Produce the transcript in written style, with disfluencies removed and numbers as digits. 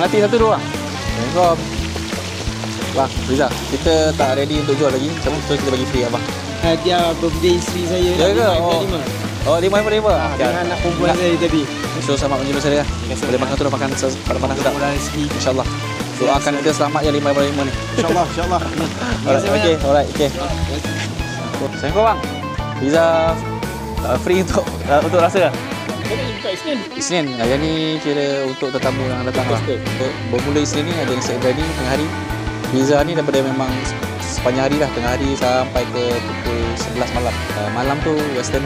Melati satu dua bang. Assalamualaikum. Bang, Riza, kita tak ready untuk jual lagi. So kita bagi free abang. Hadiah birthday isteri saya. Ya ke? Oh, 5 per 5. Dengan anak perempuan saya tadi. So sama menjual saya. Boleh makan terus, makan panas sedap. InsyaAllah. Doakan kita selamat ya 5 per 5 ni. InsyaAllah, insyaAllah. Alright, okay. Assalamualaikum bang. Riza free untuk rasa. Isnin. Yang ni kira untuk tetamu yang datang lah. Bermula Isnin ni ada nasi biryani tengah hari. Pizza ni daripada memang sepanjang hari lah, tengah hari sampai ke pukul 11 malam. Malam tu western.